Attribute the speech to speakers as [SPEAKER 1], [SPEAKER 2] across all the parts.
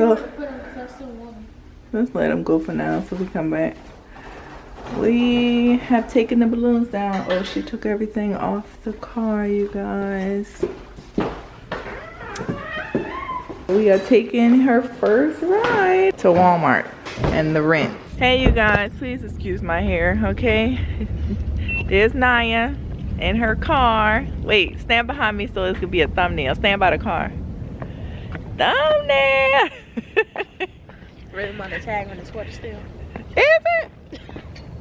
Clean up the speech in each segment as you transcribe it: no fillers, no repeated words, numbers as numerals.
[SPEAKER 1] So let's let them go for now so we come back. We have taken the balloons down. Oh, she took everything off the car, you guys. We are taking her first ride to Walmart and the rent. Hey you guys, please excuse my hair, okay? There's Nyia in her car. Wait, stand behind me so this could be a thumbnail. Stand by the car. Thumbnail!
[SPEAKER 2] Really want to tag on the sweater still?
[SPEAKER 1] Is it?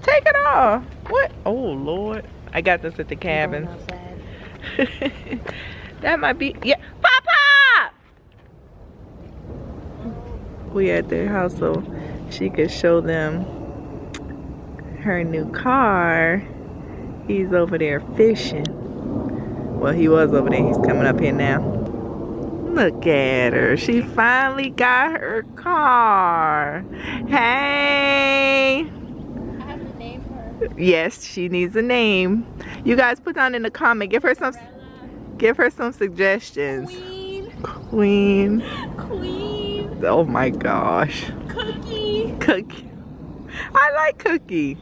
[SPEAKER 1] Take it off. What? Oh Lord. I got this at the cabin. That might be, yeah. Papa! We at their house so she could show them her new car. He's over there fishing. Well, he was over there. He's coming up here now. Look at her. She finally got her car. Hey.
[SPEAKER 2] I have to name her.
[SPEAKER 1] Yes, she needs a name. You guys put down in the comment. Give her some suggestions.
[SPEAKER 2] Queen.
[SPEAKER 1] Queen.
[SPEAKER 2] Queen.
[SPEAKER 1] Oh my gosh.
[SPEAKER 2] Cookie.
[SPEAKER 1] Cookie. I like Cookie.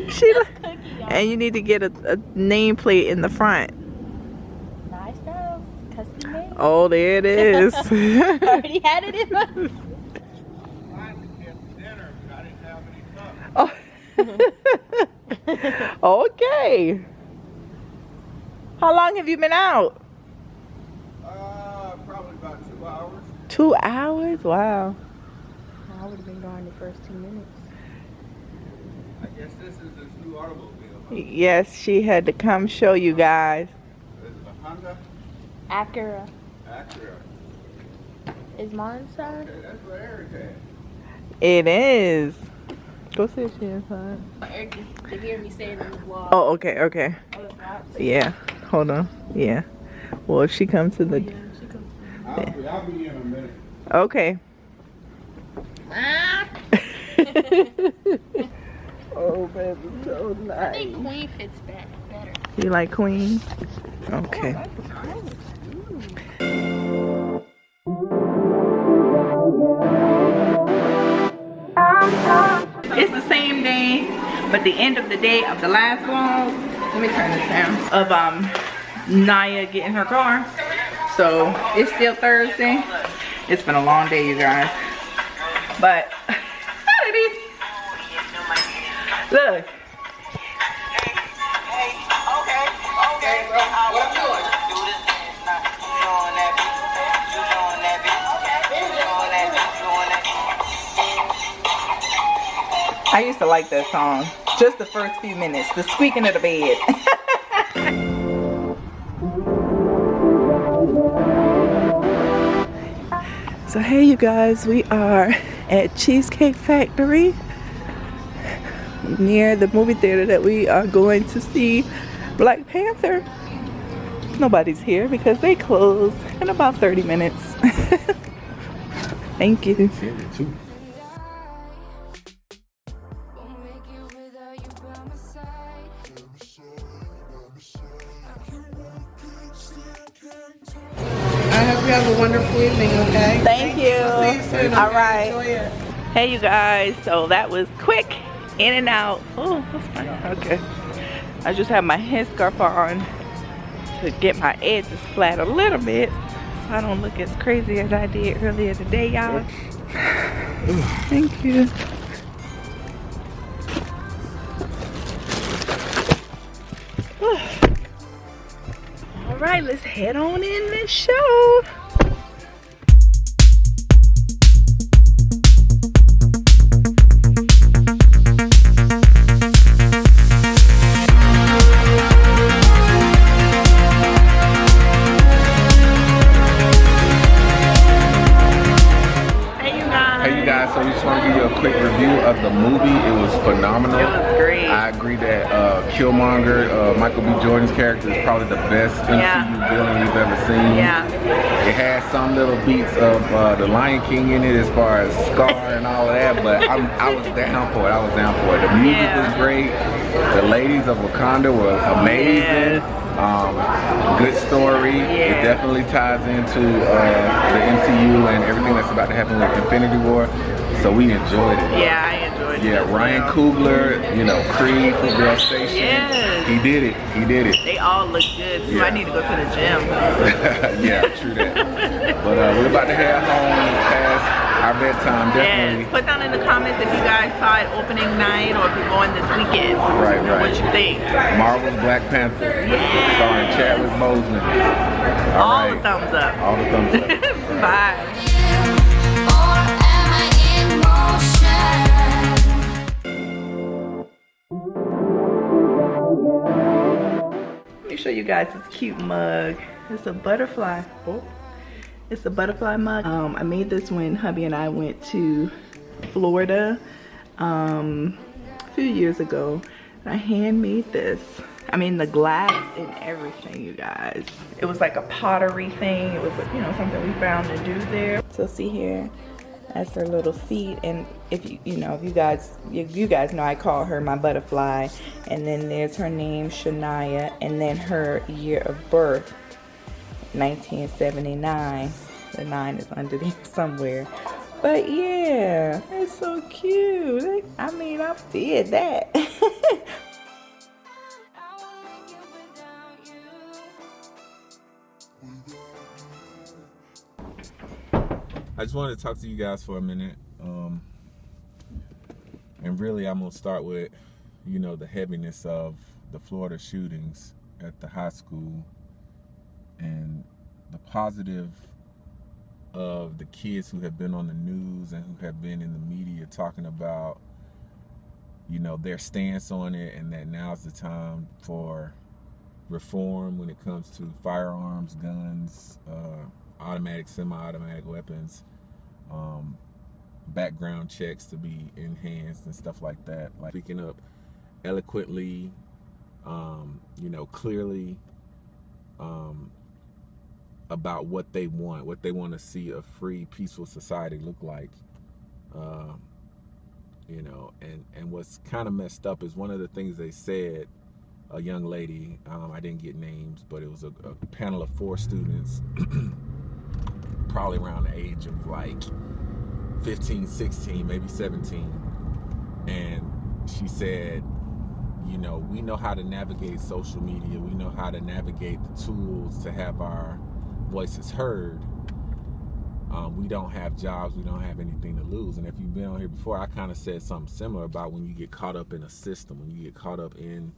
[SPEAKER 1] She
[SPEAKER 2] Cookie,
[SPEAKER 1] and you need to get a nameplate in the front.
[SPEAKER 2] Nice though. Custom made.
[SPEAKER 1] Oh, there it is.
[SPEAKER 2] Already had it in my.
[SPEAKER 1] Oh. Okay. How long have you been out?
[SPEAKER 3] Probably about 2 hours.
[SPEAKER 1] 2 hours? Wow.
[SPEAKER 2] I would have been gone the first 2 minutes.
[SPEAKER 3] I guess this is his new automobile. Huh?
[SPEAKER 1] Yes, she had to come show you guys.
[SPEAKER 3] This is a Honda
[SPEAKER 2] Acura.
[SPEAKER 3] Acura.
[SPEAKER 2] Is mine inside?
[SPEAKER 3] Okay, that's what Eric had.
[SPEAKER 1] It is. Go see if she inside.
[SPEAKER 2] Eric, to hear me say it in the vlog.
[SPEAKER 1] Oh, okay, okay.
[SPEAKER 2] Oh, it's not?
[SPEAKER 1] Yeah. Hold on. Yeah. Well, if she comes to the...
[SPEAKER 2] Yeah, she comes.
[SPEAKER 3] I'll be in a minute.
[SPEAKER 1] Okay.
[SPEAKER 2] Ah.
[SPEAKER 1] Oh, baby, so
[SPEAKER 2] I
[SPEAKER 1] nice.
[SPEAKER 2] think Queen fits better.
[SPEAKER 1] You like Queen? Okay. It's the same day, but the end of the day of the last vlog. Let me turn this down. Of Nyia getting her car. So it's still Thursday. It's been a long day, you guys. But look. I used to like that song. Just the first few minutes. The squeaking of the bed. So hey you guys, we are at Cheesecake Factory near the movie theater that we are going to see Black Panther. Nobody's here because they close in about 30 minutes. Thank you.
[SPEAKER 4] I hope you have a wonderful evening, okay?
[SPEAKER 1] Thank you.
[SPEAKER 4] See you soon.
[SPEAKER 1] All
[SPEAKER 4] okay?
[SPEAKER 1] right.
[SPEAKER 4] Enjoy it.
[SPEAKER 1] Hey you guys, so that was quick, in and out. Oh, that's fine. Okay. I just have my headscarf on to get my edges flat a little bit so I don't look as crazy as I did earlier today, y'all. Thank you. All right, let's head on in this show.
[SPEAKER 3] So we just want to give you a quick review of the movie. It was phenomenal.
[SPEAKER 1] It was great.
[SPEAKER 3] I agree that Killmonger, Michael B. Jordan's character, is probably the best MCU villain we've ever seen.
[SPEAKER 1] Yeah.
[SPEAKER 3] It has some little beats of the Lion King in it as far as Scar and all of that, but I was down for it. The music was great. The ladies of Wakanda were amazing. Good story.
[SPEAKER 1] Yeah.
[SPEAKER 3] It definitely ties into the MCU and everything that's about to happen with Infinity War. So we enjoyed it.
[SPEAKER 1] Yeah, I enjoyed it.
[SPEAKER 3] Yeah,
[SPEAKER 1] as
[SPEAKER 3] Ryan
[SPEAKER 1] well.
[SPEAKER 3] Coogler, you know, Creed, Football Station.
[SPEAKER 1] Yes.
[SPEAKER 3] He did it. He did it.
[SPEAKER 1] They all look good, so
[SPEAKER 3] Yeah.
[SPEAKER 1] I need to go to the gym.
[SPEAKER 3] Yeah, true that. But we're about to head home past our bedtime, definitely.
[SPEAKER 1] Yes. Put down in the comments if you guys saw it opening night or if you're going this weekend.
[SPEAKER 3] Right, right.
[SPEAKER 1] What you think?
[SPEAKER 3] Marvel's Black Panther.
[SPEAKER 1] Yeah.
[SPEAKER 3] Starring Chadwick Boseman.
[SPEAKER 1] All
[SPEAKER 3] right.
[SPEAKER 1] the thumbs up.
[SPEAKER 3] All the thumbs up.
[SPEAKER 1] Bye. Let me show you guys this cute mug. It's a butterfly. Oh, it's a butterfly mug. I made this when hubby and I went to Florida a few years ago. I handmade this. I mean, the glass and everything, you guys. It was like a pottery thing. It was, you know, something we found to do there. So see here, that's her little feet. And if you know, if you guys know, I call her my butterfly. And then there's her name, ShanaJaye, and then her year of birth, 1979. The 9 is under there somewhere. But yeah, it's so cute. I mean, I did that.
[SPEAKER 3] I just wanted to talk to you guys for a minute. And really, I'm going to start with, you know, the heaviness of the Florida shootings at the high school and the positive of the kids who have been on the news and who have been in the media talking about, you know, their stance on it, and that now's the time for reform when it comes to firearms, guns, automatic, semi-automatic weapons, background checks to be enhanced and stuff like that. Like speaking up eloquently, you know, clearly about what they want to see a free, peaceful society look like. You know, and what's kind of messed up is one of the things they said, a young lady, I didn't get names, but it was a panel of 4 students, probably around the age of like 15, 16, maybe 17. And she said, you know, we know how to navigate social media. We know how to navigate the tools to have our voices heard. We don't have jobs. We don't have anything to lose. And if you've been on here before, I kind of said something similar about when you get caught up in a system, when you get caught up in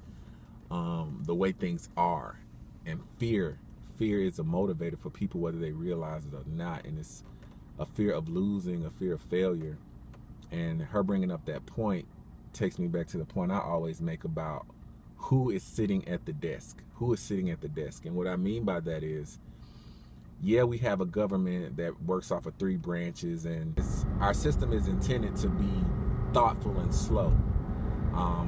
[SPEAKER 3] the way things are. And fear is a motivator for people, whether they realize it or not. And it's a fear of losing, a fear of failure. And her bringing up that point takes me back to the point I always make about who is sitting at the desk. Who is sitting at the desk? And what I mean by that is, yeah, we have a government that works off of 3 branches, and our system is intended to be thoughtful and slow,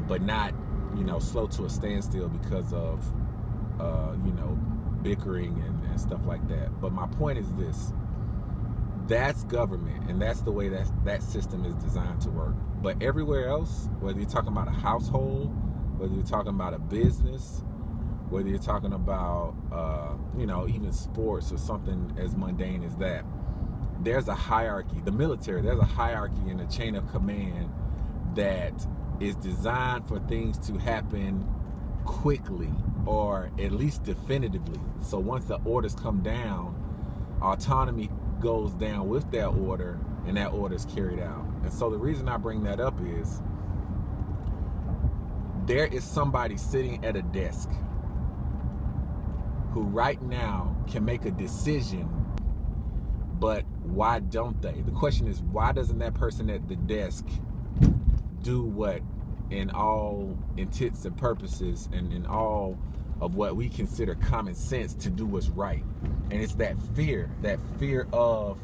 [SPEAKER 3] but not, you know, slow to a standstill because of, you know, bickering and stuff like that. But my point is this: that's government, and that's the way that system is designed to work. But everywhere else, whether you're talking about a household, whether you're talking about a business, whether you're talking about, you know, even sports or something as mundane as that, there's a hierarchy. The military, there's a hierarchy in the chain of command that is designed for things to happen quickly, or at least definitively. So once the orders come down, autonomy goes down with that order, and that order is carried out. And so the reason I bring that up is there is somebody sitting at a desk who right now can make a decision, but why don't they? The question is, why doesn't that person at the desk do what, in all intents and purposes, and in all of what we consider common sense, to do what's right? And it's that fear of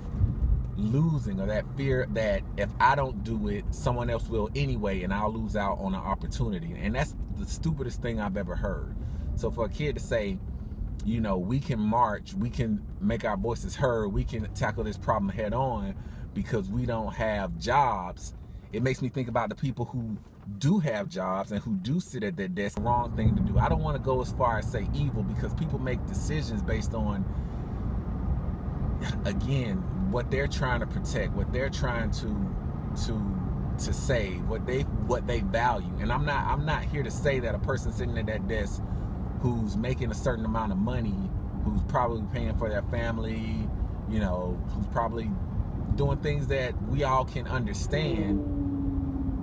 [SPEAKER 3] losing, or that fear that if I don't do it, someone else will anyway, and I'll lose out on an opportunity. And that's the stupidest thing I've ever heard. So for a kid to say, you know, we can march, we can make our voices heard, we can tackle this problem head on because we don't have jobs, it makes me think about the people who do have jobs and who do sit at their desk. The wrong thing to do. I don't want to go as far as say evil, because people make decisions based on, again, what they're trying to protect, what they're trying to save, what they value. And I'm not here to say that a person sitting at that desk who's making a certain amount of money, who's probably paying for their family, you know, who's probably doing things that we all can understand,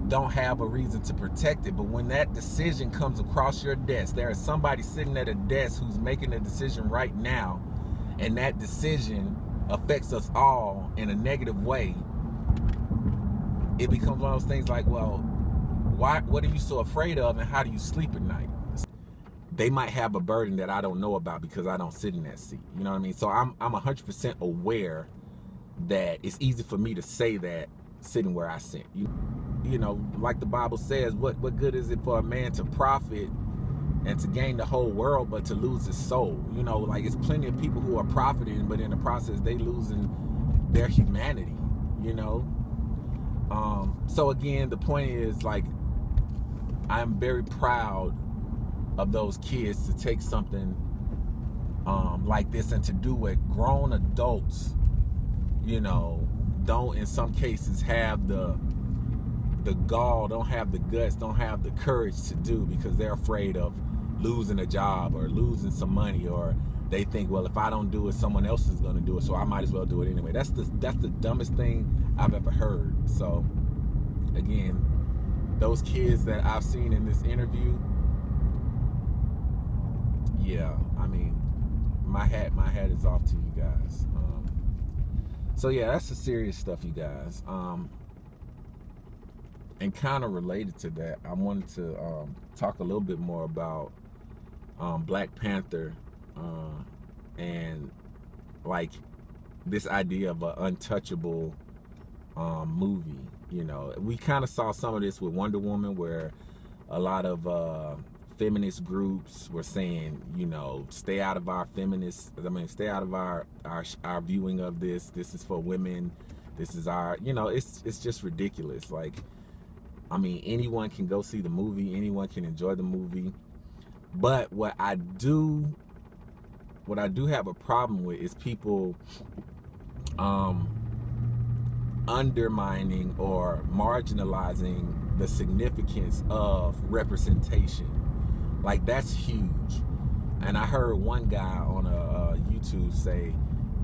[SPEAKER 3] don't have a reason to protect it. But when that decision comes across your desk, there is somebody sitting at a desk who's making a decision right now, and that decision affects us all in a negative way. It becomes one of those things like, well, what are you so afraid of, and how do you sleep at night? They might have a burden that I don't know about because I don't sit in that seat. You know what I mean? So I'm 100% aware that it's easy for me to say that sitting where I sit. You know, like the Bible says, what good is it for a man to profit and to gain the whole world but to lose his soul? You know, like, it's plenty of people who are profiting, but in the process they losing their humanity, you know? So again, the point is, like, I'm very proud of those kids to take something like this and to do what grown adults, you know, don't in some cases have the gall, don't have the guts, don't have the courage to do, because they're afraid of losing a job or losing some money, or they think, well, if I don't do it, someone else is going to do it, so I might as well do it anyway. That's the dumbest thing I've ever heard. So again, those kids that I've seen in this interview, yeah, I mean, my hat is off to you guys. So yeah, that's the serious stuff, you guys. And kind of related to that, I wanted to talk a little bit more about Black Panther and like this idea of an untouchable movie. You know, we kind of saw some of this with Wonder Woman, where a lot of feminist groups were saying, you know, stay out of our stay out of our viewing of this. This is for women. This is our, you know, it's just ridiculous. Like, I mean, anyone can go see the movie, anyone can enjoy the movie. But what I do have a problem with is people undermining or marginalizing the significance of representation. Like, that's huge. And I heard one guy on a YouTube say,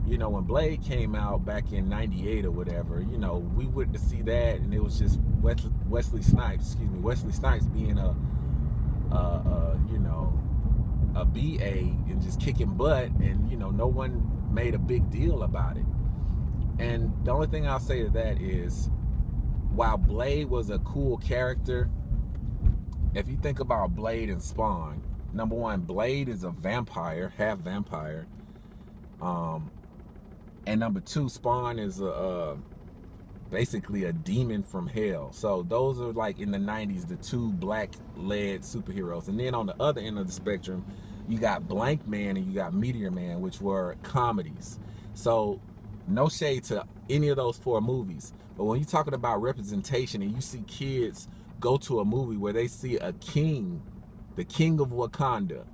[SPEAKER 3] you know, when Blade came out back in '98 or whatever, you know, we went to see that, and it was just Wesley Snipes being a you know, a BA and just kicking butt, and, you know, no one made a big deal about it. And the only thing I'll say to that is, while Blade was a cool character, if you think about Blade and Spawn, number one, Blade is a vampire, half vampire. And number two, Spawn is basically a demon from hell. So those are, like, in the 90s, the two black-led superheroes. And then on the other end of the spectrum, you got Blank Man and you got Meteor Man, which were comedies. So no shade to any of those four movies. But when you're talking about representation and you see kids go to a movie where they see a king, the king of Wakanda,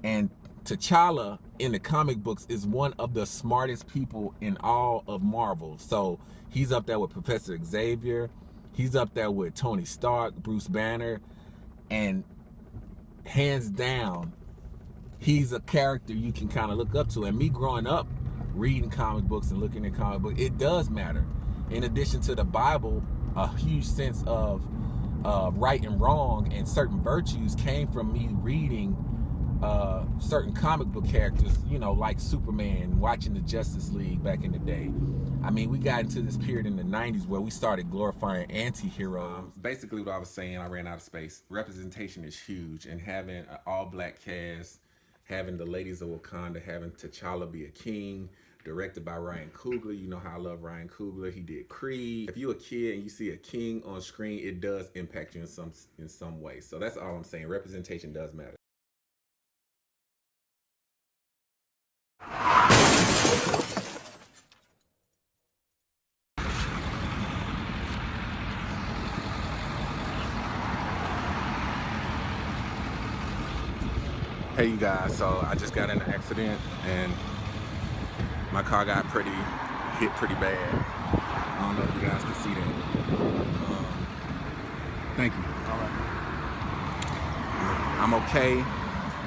[SPEAKER 3] and T'Challa in the comic books is one of the smartest people in all of Marvel. So he's up there with Professor Xavier, he's up there with Tony Stark, Bruce Banner, and hands down, he's a character you can kind of look up to. And me growing up reading comic books and looking at comic books, it does matter. In addition to the Bible, a huge sense of right and wrong and certain virtues came from me reading certain comic book characters, you know, like Superman, watching the Justice League back in the day. I mean, we got into this period in the 90s where we started glorifying anti-heroes. Basically what I was saying, I ran out of space. Representation is huge, and having an all-black cast, having the ladies of Wakanda, having T'Challa be a king, directed by Ryan Coogler. You know how I love Ryan Coogler. He did Creed. If you're a kid and you see a king on screen, it does impact you in some way. So that's all I'm saying. Representation does matter. Hey you guys, so I just got in an accident and my car got hit pretty bad. I don't know if you guys can see that. Thank you. All right. I'm okay.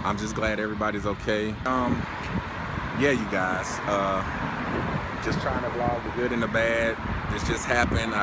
[SPEAKER 3] I'm just glad everybody's okay. Yeah, you guys. Just trying to vlog the good and the bad. This just happened.